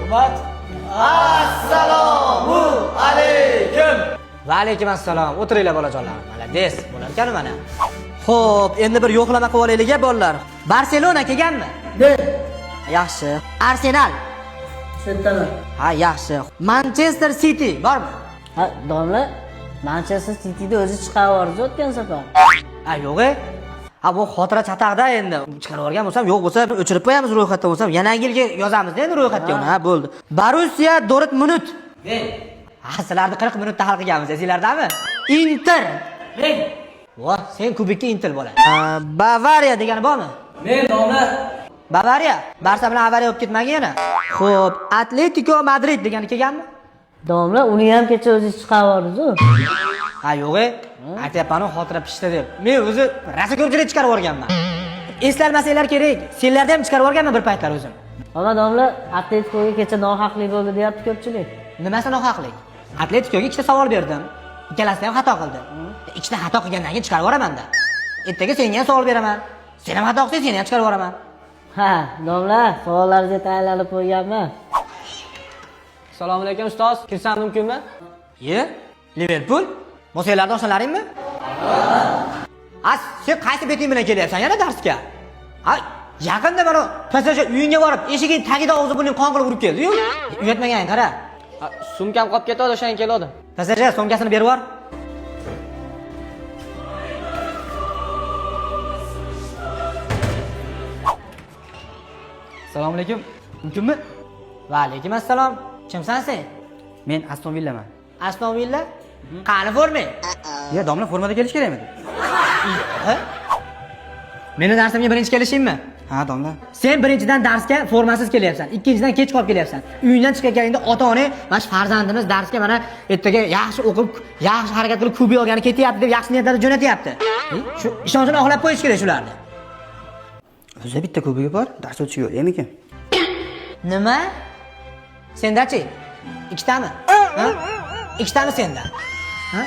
hurmat. Assalomu alaykum. Va alaykum assalom. O'tiringlar bolajonlar. Malades, bo'larkan mana. Xo'p, endi bir yo'qlama qilib olaylik, bolalar. Barselona kelganmi? Yaxshi. Arsenal. Sentalar. Ha, yaxshi. Manchester City bormi? Ha, domla, Manchester City'da o'zi chiqarib o'tgan safar. Ha, yo'q-e. Ha, bu xotira chataqda endi chiqarib yuborgan bo'lsam, yo'q bo'lsa o'chirib qo'yamiz ro'yxatdan bo'lsam, yana yilga yozamiz endi ro'yxatga uni. Ha, bo'ldi. Borussia Dortmund. Ha, sizlarni 40 minutda hal qilganmiz, esinglardami? Inter. Voh, sen kubikka Inter bo'la. Bavariya degani bormi? Men domla. Bavariya. Barsa bilan avariya bo'lib ketmagan yana. Xo'p, Atletico Madrid degani kelganmi? Domla, uni ham kecha o'zi chiqarib yubordi-ku. Ha, yo'q-e. Aytyapman, xotira pishdi deb. Men o'zi rasa ko'pchilik chiqarib yuborganman. Eslarmasanglar kerak. Senlarda ham chiqarib yuborganman bir paytlar o'zim. Ana domla, Atleticoga kecha nohaqlik bo'ldi deyapti ko'pchilik. Nimasi nohaqlik? Atleticoga ikkita savol berdim. Ikkalasida ham xato qildi. Ikkita xato qilgandan keyin chiqarib yuboraman-da. Ertaga senga ham savol beraman. Sen ham xato qilsang, seni ham chiqarib yuboraman. Ha, domla, savollaringizga tayyorlanib qo'yganman. Assalomu alaykum ustoz. Kirsam mumkinmi? Ye? Liverpool? Mo'saylardan oshalaringmi? Ha, sen qaysi beting bilan kelyapsan yana darsga? Ha, yaqinda mana PSG uyingga borib, eshiging tagida og'zi burning qon qilib urib keldi-yu. Uyatmagan, qara. Sumkam qolib ketdi, o'shaga keldim. PSG so'mkasini berib yubor. Assalomu alaykum. Mumkinmi? Va alaykum assalom. Kimsan sen? Men Aston Villaman. Aston Villa? Qani forma? Ya, domla formada kelish kerakmi? Ha? Meni darsimga birinchi kelishingmi? Ha, domla. Sen birinchidan darsga formasiz kelyapsan, ikkinchidan kech qolib kelyapsan. Uyingdan chiqayotganingda ota-ona mana shu farzandimiz darsga mana ertaga yaxshi o'qib, yaxshi harakat qilib kubik olgani ketyapti deb yaxshi niyatlarda jo'natyapti. Shu ishonchini oqlab qo'yish kerak shularni. O'zi bitta kubiga bor, dars o'tish yo'q, emikin. Nima? Sendachi? Ikkitami? Ha? Ikkitami senda? Ha?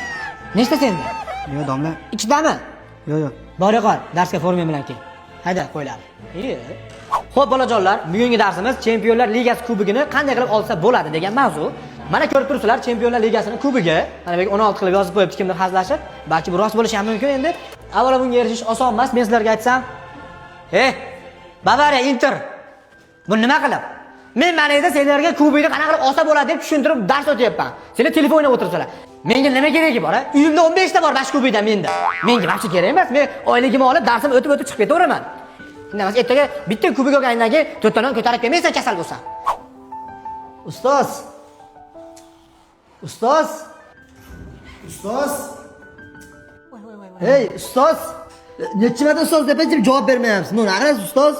Nechta senda? Yo'q, domla. Ikkitami? Yo'q. Bor yo'qol, darsga forma bilan kel. Hayda, qo'yiladi. Xo'p, bolajonlar, bugungi darsimiz Chempionlar Ligasi kubigini qanday qilib olsa bo'ladi degan mavzu. Mana ko'rib turibsizlar, Chempionlar Ligasining kubiga, mana bu 16 qilib yozib qo'yibdi kimdir hazillashib. Balki bu rost bo'lishi ham mumkin endi. Avvalo bunga erishish oson emas. Men sizlarga aytsam, Bavariya Inter. Bu nima qilib? Men mana edi senlarga kubikni qanaqa qilib olsa bo'ladi deb tushuntirib dars o'tyapman. Senlar telefon o'ynab o'tiribsizlar. Menga nima keragi bor, ha? Uyimda 15 ta bor bash kubikdan menda. Menga vaqti kerak emas. Men oyligimni olib, darsim o'tib chiqib ketaveraman. Emas, ertaga bitta kubik olgandan keyin to'rttadan ko'tarib kelmaysan kasal bo'lsan. Ustoz. Ustoz. Ustoz. Hey, ustoz. Necha marta ustoz deb javob bermayapsiz. Nima qilasiz ustoz?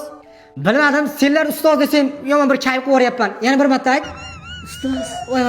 Bilmadim, senlar ustoz desam yomon bir kayf qilib o'ryapman. Yana bir marta ayt. Ustoz. Voy.